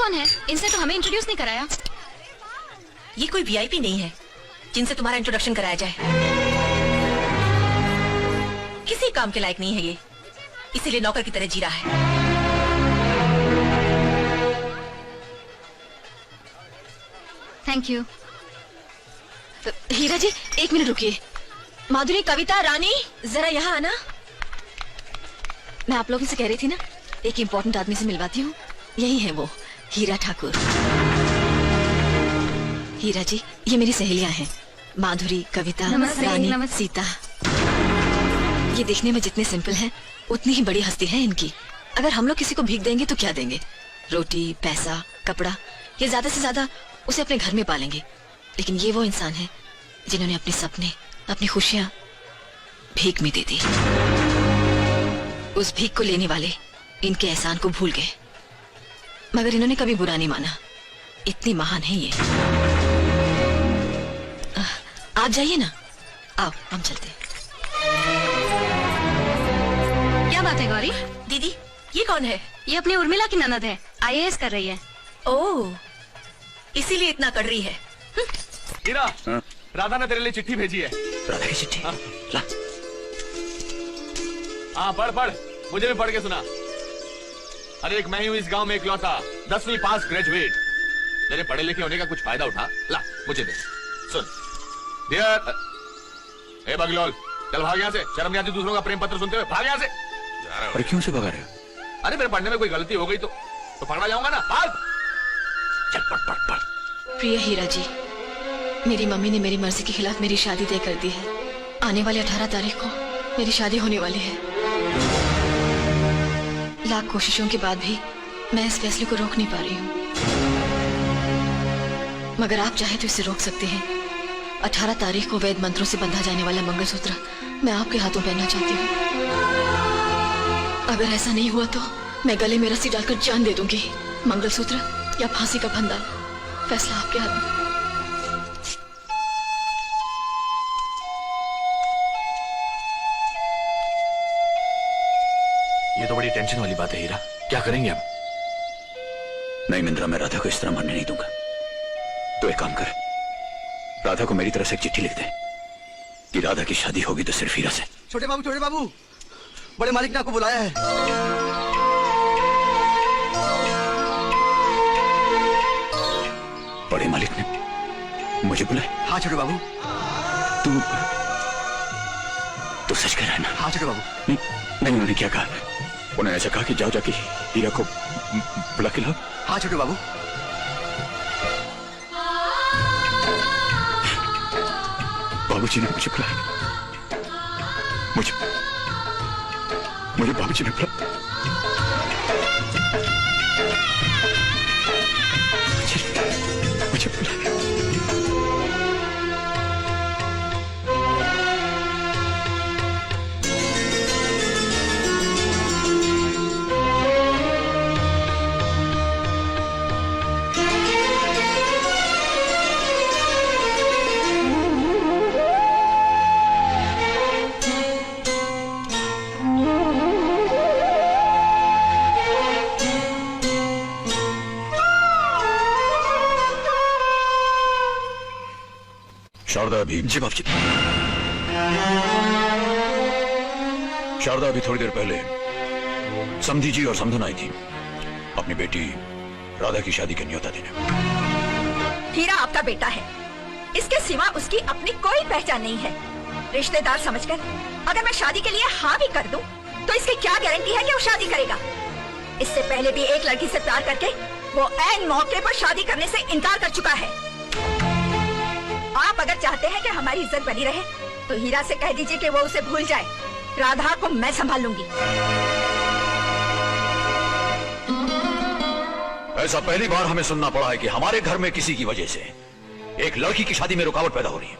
कौन है? इनसे तो हमें इंट्रोड्यूस नहीं कराया। ये कोई वीआईपी नहीं है जिनसे तुम्हारा इंट्रोडक्शन कराया जाए। किसी काम के लायक नहीं है ये, इसीलिए नौकर की तरह जी रहा है। Thank you. Hira ji, 1 minute रुकिए। माधुरी, कविता, रानी, जरा यहाँ आना। मैं आप लोगों से कह रही थी ना, एक इम्पोर्टेंट आदमी से मिलवाती हूँ। यही है वो, हीरा ठाकुर। हीरा जी, ये मेरी सहेलियां हैं, माधुरी, कविता, रानी, सीता। ये देखने में जितने सिंपल हैं, उतनी ही बड़ी हस्ती है इनकी। अगर हम लोग किसी को भीख देंगे तो क्या देंगे? रोटी, पैसा, कपड़ा, ये ज्यादा से ज्यादा उसे अपने घर में पालेंगे। लेकिन ये वो इंसान है जिन्होंने अपने सपने, अपनी खुशियां भीख में दे दी। उस भीख को लेने वाले इनके एहसान को भूल गए, मगर इन्होंने कभी बुरा नहीं माना। इतनी महान है ये। आप जाइए ना, आओ हम चलते हैं। क्या बात है गौरी? दीदी, ये कौन है? ये अपनी उर्मिला की ननद है, IAS कर रही है। ओह, इसीलिए इतना कर रही है। हीरा, राधा ने तेरे लिए चिट्ठी भेजी है। राधा की चिट्ठी? ला। हाँ, पढ़ पढ़, मुझे भी पढ़ के सुना। अरे एक मैं हूँ इस गांव में इकलौता 10वीं पास ग्रेजुएट। मेरे पढ़े लिखे होने का कुछ फायदा उठा, ला मुझे दे। सुन डियर, ए बगलोल, चल भाग यहाँ से। शर्म नहीं आती दूसरों का प्रेम पत्र सुनते हुए? भाग यहाँ से। अरे क्यों से भगा रहे हो? अरे मेरे पढ़ने में कोई गलती हो गई तो पकड़ा जाऊंगा ना। भाग, चल पढ़ पढ़ पढ़। प्रिय हीरा जी, मेरी मम्मी ने मेरी मर्जी के खिलाफ मेरी शादी तय कर दी है। आने वाले 18 तारीख को मेरी शादी होने वाली है। लाख कोशिशों के बाद भी मैं इस फैसले को रोक नहीं पा रही हूँ, मगर आप चाहे तो इसे रोक सकते हैं। 18 तारीख को वैद मंत्रों से बंधा जाने वाला मंगलसूत्र मैं आपके हाथों पहनना चाहती हूँ। अगर ऐसा नहीं हुआ तो मैं गले में रस्सी डालकर जान दे दूंगी। मंगलसूत्र या फांसी का फंदा, फैसला आपके हाथ में। ये तो बड़ी टेंशन वाली बात है हीरा, क्या करेंगे अब? नहीं मिंद्रा, मैं राधा को इस तरह मरने नहीं दूंगा। तो एक काम कर, राधा को मेरी तरफ से एक चिट्ठी लिख दे कि राधा की शादी होगी तो सिर्फ हीरा से। छोटे बाबू, बड़े मालिक ने आपको बुलाया है। बड़े मालिक ने मुझे बुलाया? हाँ छोटे बाबू। तू सच कह रहा है ना? हाँ छोटे बाबू। नहीं, उन्होंने क्या कहा? उन्होंने ऐसा कहा कि जाओ जाके हीरा को बुला के लाओ? हाँ छोटे बाबू। बाबूजी ने मुझे बुलाया। मुझे बाबूजी ने बुलाया। मुझे बुलाया। शारदा अभी? जी बाबूजी। शारदा अभी थोड़ी देर पहले समधी जी और समधन आई थी अपनी बेटी राधा की शादी का न्योता देने। हीरा आपका बेटा है, इसके सिवा उसकी अपनी कोई पहचान नहीं है। रिश्तेदार समझकर अगर मैं शादी के लिए हाँ भी कर दूं, तो इसकी क्या गारंटी है कि वो शादी करेगा? इससे पहले भी एक लड़की से प्यार करके वो ऐन मौके पर शादी करने से इनकार कर चुका है। आप अगर चाहते हैं कि हमारी इज्जत बनी रहे, तो हीरा से कह दीजिए कि वो उसे भूल जाए। राधा को मैं संभाल लूंगी। ऐसा पहली बार हमें सुनना पड़ा है कि हमारे घर में किसी की वजह से एक लड़की की शादी में रुकावट पैदा हो रही है।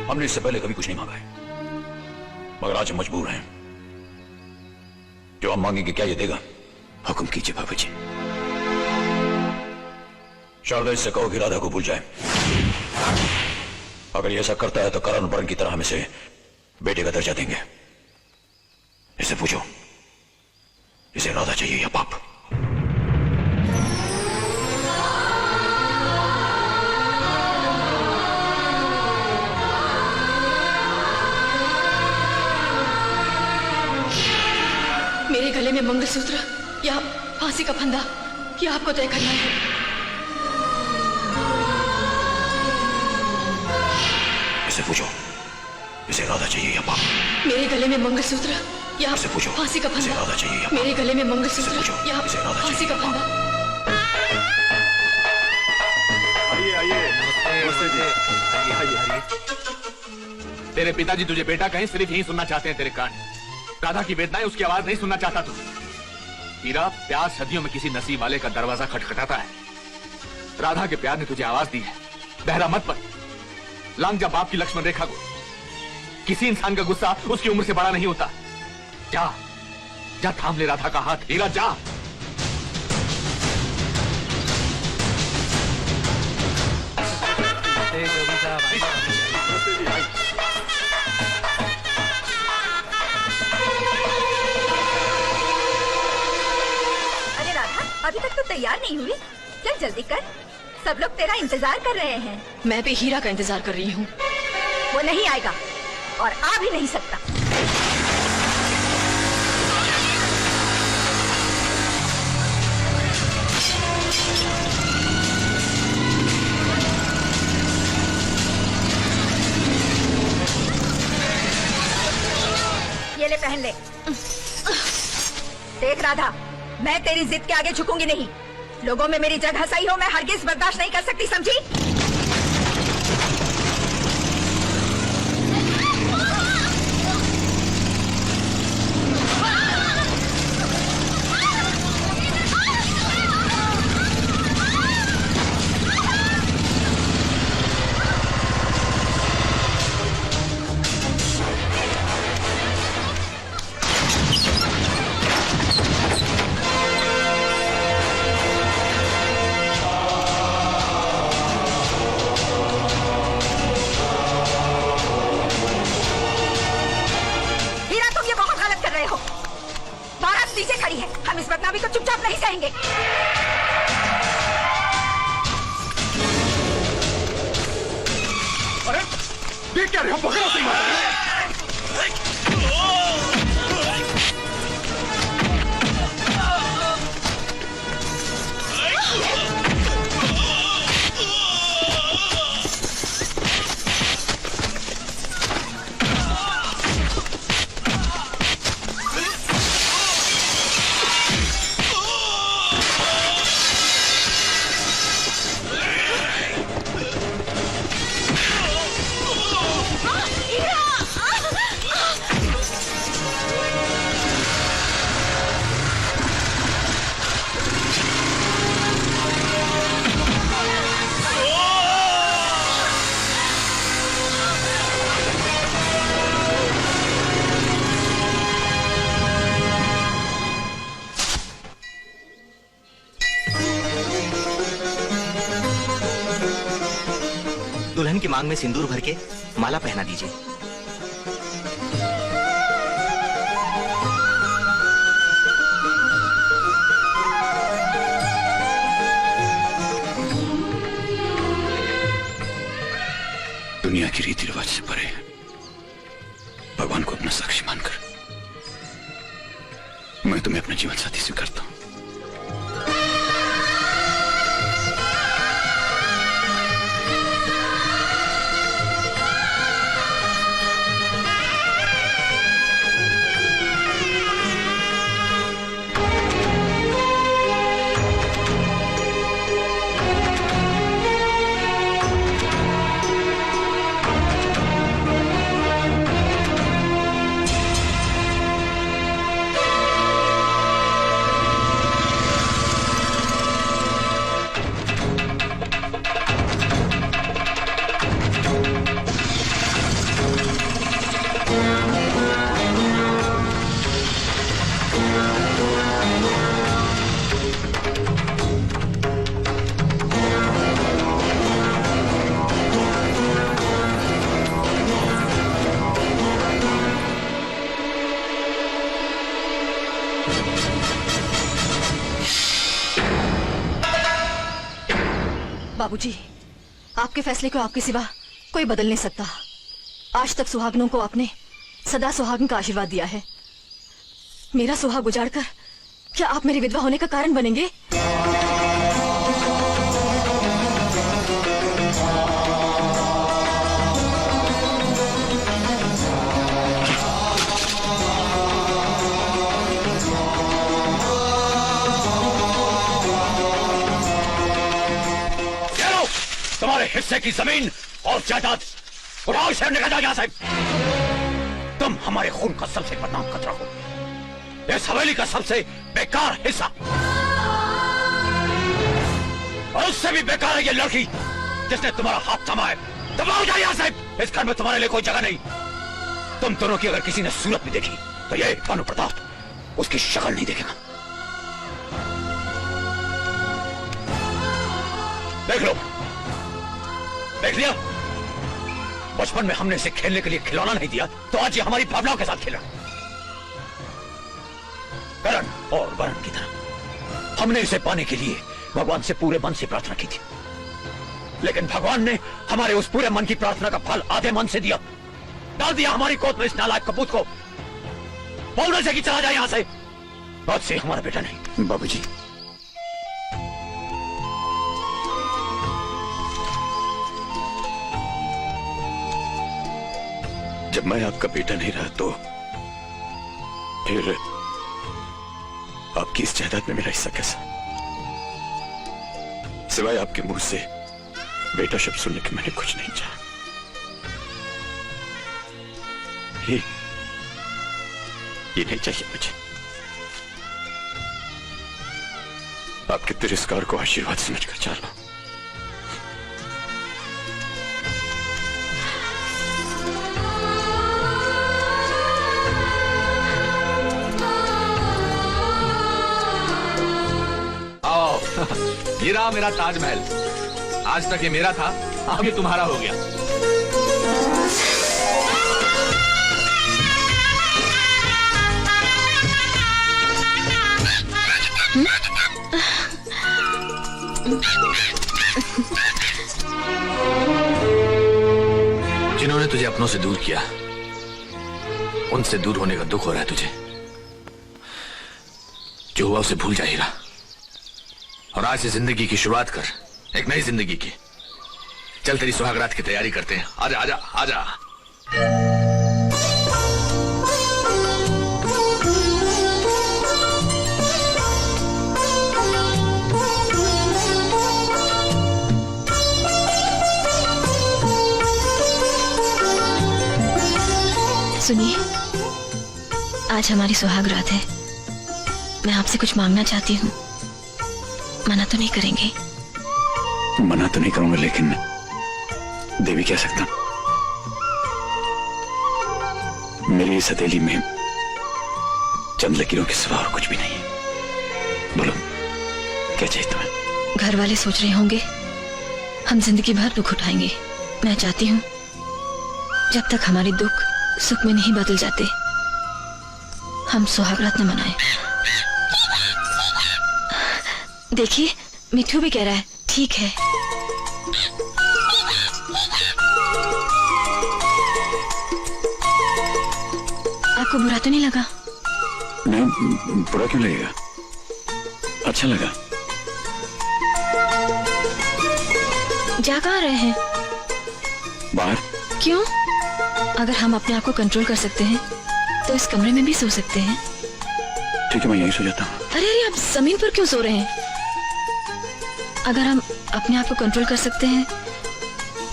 हमने इससे पहले कभी कुछ नहीं मांगा है, मगर आज हम मजबूर हैं। जो हम मांगेंगे क्या ये देगा? हुक्म कीजिए बाबूजी। शारदा, इससे कहो कि राधा को भूल जाए। अगर ये ऐसा करता है तो करण वर्ण की तरह हम इसे बेटे का दर्जा देंगे। इससे पूछो, इसे राधा चाहिए या पाप? मंगलसूत्र या फांसी का फंदा, ये आपको तय करना है। इसे पूछो, इसे राधा चाहिए या पाप? मेरे गले में मंगलसूत्र या इसे पूछो, फांसी का इसे फंदा। राधा चाहिए या मेरे गले में इसे मंगलसूत्र पूछो, या इसे राधा फांसी का चाहिए या फंदा। तेरे पिताजी तुझे बेटा कहें सिर्फ यही सुनना चाहते हैं तेरे कान। राधा की वेदनाएं, उसकी आवाज नहीं सुनना चाहता तू। हीरा, प्यार सदियों में किसी नसीब वाले का दरवाजा खटखटाता है। राधा के प्यार ने तुझे आवाज दी है, बहरा मत बन। लांग जा बाप की लक्ष्मण रेखा को। किसी इंसान का गुस्सा उसकी उम्र से बड़ा नहीं होता। जा जा, थाम ले राधा का हाथ। हीरा जा। अरे राधा, अभी तक तो तैयार नहीं हुई, चल जल्दी कर, सब लोग तेरा इंतजार कर रहे हैं। मैं भी हीरा का इंतजार कर रही हूँ। वो नहीं आएगा और आ भी नहीं सकता। ये ले, पहन ले। देख राधा, मैं तेरी जिद के आगे झुकूंगी नहीं। लोगों में मेरी जगह सही हो, मैं हरगिज बर्दाश्त नहीं कर सकती, समझी? नीचे खड़ी है, हम इस बदनामी को चुपचाप नहीं सहेंगे। अरे ये क्या रहे हो, पकड़ो सही बात। दुल्हन की मांग में सिंदूर भर के माला पहना दीजिए। दुनिया की रीति रिवाज से परे भगवान को अपना साक्षी मानकर मैं तुम्हें अपना जीवन साथी स्वीकारता हूं। बाबूजी, आपके फैसले को आपके सिवा कोई बदल नहीं सकता। आज तक सुहागनों को आपने सदा सुहागन का आशीर्वाद दिया है। मेरा सुहाग उजाड़कर क्या आप मेरी विधवा होने का कारण बनेंगे? तुम्हारे हिस्से की जमीन और जायदाद उठाओ, शहर निकल जाओ यहाँ से। तुम हमारे खून का सबसे बदनाम खतरा हो, इस हवेली का सबसे बेकार हिस्सा, और उससे भी बेकार है ये लड़की जिसने तुम्हारा हाथ थमा है। दबाओ जाओ यहाँ से, इस घर में तुम्हारे लिए कोई जगह नहीं। तुम दोनों की अगर किसी ने सूरत भी देखी तो ये भानु प्रताप उसकी शक्ल नहीं देखेगा। देख लो, देख लिया? बचपन में हमने इसे खेलने के लिए खिलौना नहीं दिया तो आज ये हमारी भावनाओं के साथ खेल रहा है। करण और वरण की तरह हमने इसे पाने के लिए भगवान से पूरे मन से प्रार्थना की थी, लेकिन भगवान ने हमारे उस पूरे मन की प्रार्थना का फल आधे मन से दिया। डाल दिया हमारी गोद में इस नालायक कपूत को। बोलने से कि चला जाए यहां से, आज से हमारा बेटा नहीं। बाबूजी, जब मैं आपका बेटा नहीं रहा तो फिर आपकी इस जायदाद में मेरा हिस्सा कैसा? सिवाय आपके मुंह से बेटा शब्द सुनने के मैंने कुछ नहीं चाहा। ये नहीं चाहिए मुझे। आपके तिरस्कार को आशीर्वाद समझकर चलो। ये रहा मेरा ताजमहल। आज तक ये मेरा था, अब ये तुम्हारा हो गया। जिन्होंने तुझे अपनों से दूर किया, उनसे दूर होने का दुख हो रहा है तुझे। जो हुआ उसे भूल जा हीरा, और आज से जिंदगी की शुरुआत कर, एक नई जिंदगी की। चल तेरी सुहागरात की तैयारी करते हैं। आजा आजा आजा। सुनिए, आज हमारी सुहागरात है। मैं आपसे कुछ मांगना चाहती हूँ। मना तो नहीं करेंगे? मना तो नहीं करूंगा, लेकिन देवी कह सकता, मेरी इस हथेली में चंद लकीरों के सिवा और कुछ भी नहीं है। बोलो, क्या चाहिए तुम्हें? घर वाले सोच रहे होंगे हम जिंदगी भर दुख उठाएंगे। मैं चाहती हूँ जब तक हमारे दुख सुख में नहीं बदल जाते, हम सुहागरात न मनाएं। देखिए, मिठू भी कह रहा है। ठीक है। आपको बुरा तो नहीं लगा? नहीं, बुरा क्यों लगेगा? अच्छा लगा। जा कहाँ रहे हैं? बाहर। क्यों? अगर हम अपने आप को कंट्रोल कर सकते हैं तो इस कमरे में भी सो सकते हैं। ठीक है, मैं यहीं सो जाता हूँ। अरे अरे, आप जमीन पर क्यों सो रहे हैं? अगर हम अपने आप को कंट्रोल कर सकते हैं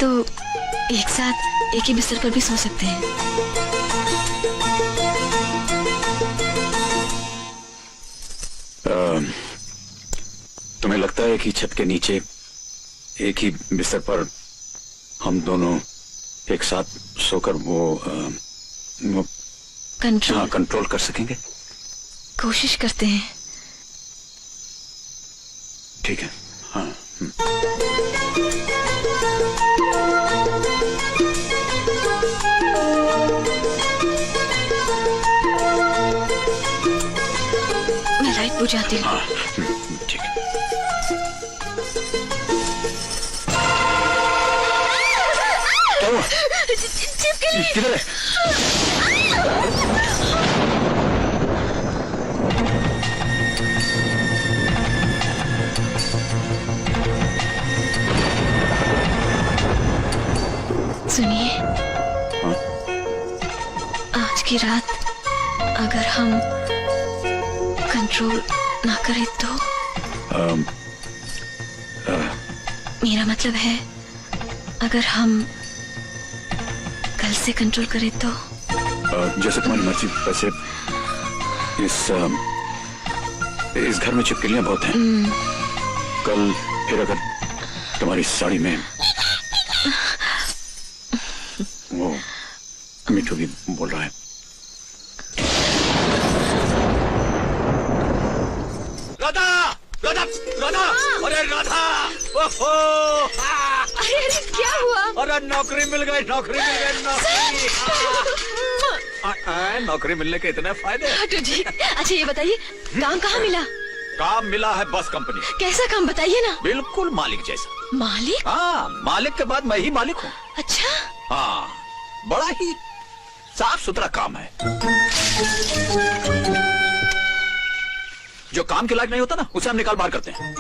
तो एक साथ एक ही बिस्तर पर भी सो सकते हैं। तुम्हें लगता है कि छत के नीचे एक ही बिस्तर पर हम दोनों एक साथ सोकर वो कंट्रोल? हाँ, कंट्रोल कर सकेंगे? कोशिश करते हैं। ठीक है। हाँ। मैं लाइट बुझाती हूँ। हाँ, ठीक है। क्या हुआ? किधर है? की रात अगर हम कंट्रोल ना करें तो मेरा मतलब है अगर हम कल से कंट्रोल करें तो जैसे तुम्हारी मर्जी। वैसे इस घर में छिपकलियां बहुत हैं। कल फिर अगर तुम्हारी साड़ी में वो मिठू भी बोल रहा है। राधा राधा राधा, अरे राधा, ओहो, अरे अरे क्या हुआ? अरे नौकरी मिल गई, नौकरी मिल गई, नौकरी। नौकरी मिलने के इतने फायदे। हटो जी। अच्छा ये बताइए काम कहाँ मिला? काम मिला है बस कंपनी। कैसा काम बताइए ना। बिल्कुल मालिक जैसा। मालिक? हाँ, मालिक के बाद मैं ही मालिक हूँ। अच्छा। हाँ, बड़ा ही साफ सुथरा काम है। जो काम के लायक नहीं होता ना, उसे हम निकाल बाहर करते हैं।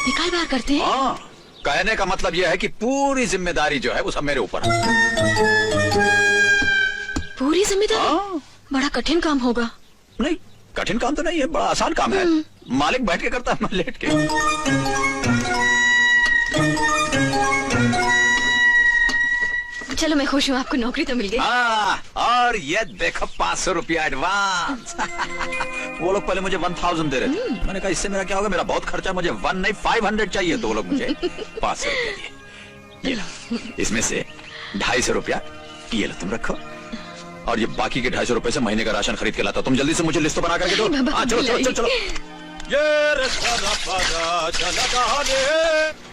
निकाल बाहर करते हैं? हाँ, कहने का मतलब यह है कि पूरी जिम्मेदारी जो है वो सब मेरे ऊपर है। पूरी जिम्मेदारी? हाँ। बड़ा कठिन काम होगा। नहीं, कठिन काम तो नहीं है, बड़ा आसान काम है। मालिक बैठ के करता है, मैं लेट के। चलो मैं खुश हूँ, आपको नौकरी तो मिल गई। हाँ, और ये देखो 500 रुपया एडवांस। वो लोग पहले मुझे 1000 दे रहे थे। मैंने कहा इससे मेरा क्या होगा, मेरा बहुत खर्चा, मुझे 1 नहीं 500 चाहिए। तो वो लोग मुझे 500 रुपया दिए। ये लो, इसमें से 250 रुपया ये लो तुम रखो, और ये बाकी के 250 रुपए से महीने का राशन खरीद के लाता। तुम जल्दी से मुझे लिस्ट बना करके दो। हाँ, चलो चलो चलो चलो।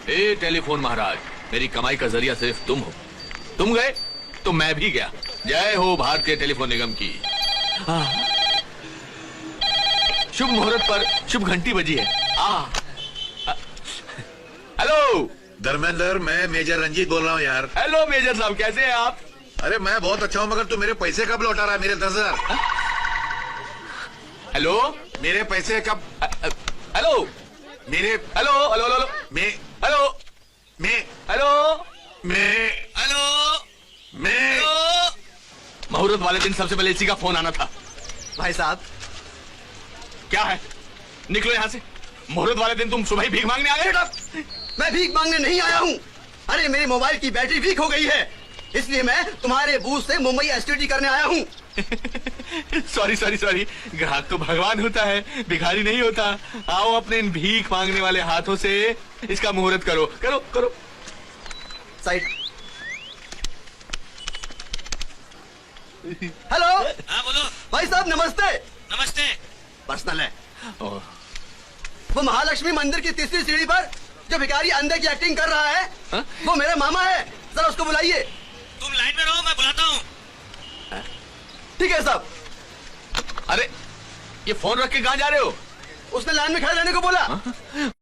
ए टेलीफोन महाराज, मेरी कमाई का जरिया सिर्फ तुम हो। तुम गए तो मैं भी गया। जय हो भारतीय टेलीफोन निगम की। शुभ मुहूर्त पर शुभ घंटी बजी है। हेलो धर्मेंद्र, मैं मेजर रंजीत बोल रहा हूँ यार। हेलो मेजर साहब, कैसे हैं आप? अरे मैं बहुत अच्छा हूँ, मगर तू मेरे पैसे कब लौटा रहा है? मेरे 10,000। हेलो, मेरे पैसे कब? हेलो मेरे हेलो हेलो हेलो मैं हेलो मैं हेलो मैं हेलो मैं मुहूर्त वाले दिन सबसे पहले इसी का फोन आना था। भाई साहब, क्या है, निकलो यहाँ से। मुहूर्त वाले दिन तुम सुबह ही भीख मांगने आ गए। मैं भीख मांगने नहीं आया हूँ। अरे मेरी मोबाइल की बैटरी वीक हो गई है, इसलिए मैं तुम्हारे बूथ से मुंबई एसटीडी करने आया हूँ। सॉरी सॉरी सॉरी, ग्राहक तो भगवान होता है, भिखारी नहीं होता। आओ अपने इन भीख मांगने वाले हाथों से इसका मुहूर्त करो करो करो। साइड। हेलो। हाँ बोलो। भाई साहब नमस्ते। नमस्ते। पर्सनल है। ओह, वो महालक्ष्मी मंदिर की तीसरी सीढ़ी पर जो भिखारी अंधे की एक्टिंग कर रहा है, हाँ? वो मेरा मामा है। जरा उसको बुलाइए। तुम लाइन में रहो, मैं बुलाता हूँ। ठीक है साहब। अरे ये फोन रख के कहाँ जा रहे हो? उसने लाइन में खड़े रहने को बोला।